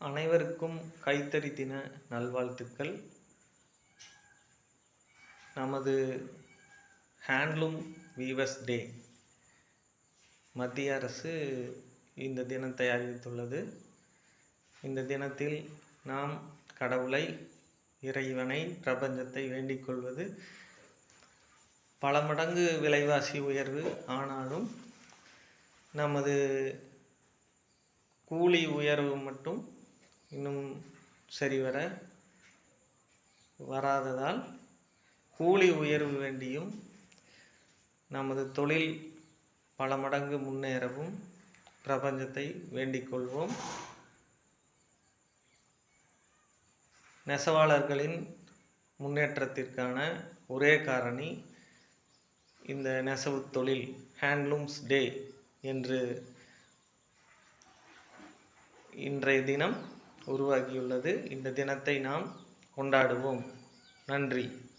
அனைவருக்கும் கைத்தறி தின நல்வாழ்த்துக்கள். நமது ஹேண்ட்லூம் வீவர்ஸ் டே மத்திய அரசு இந்த தினத்தை அறிவித்துள்ளது. இந்த தினத்தில் நாம் கடவுளை, இறைவனை, பிரபஞ்சத்தை வேண்டிக் கொள்வது. பல மடங்கு விலைவாசி உயர்வு ஆனாலும் நமது கூலி உயர்வு மட்டும் இன்னும் சரிவர வராததால் கூலி உயர்வு வேண்டியும் நமது தொழில் பல மடங்கு முன்னேறவும் பிரபஞ்சத்தை வேண்டிக் கொள்வோம். நெசவாளர்களின் முன்னேற்றத்திற்கான ஒரே காரணி இந்த நெசவு தொழில் ஹேண்ட்லூம்ஸ் டே என்று இன்றைய தினம் உருவாகியுள்ளது. இந்த தினத்தை நாம் கொண்டாடுவோம். நன்றி.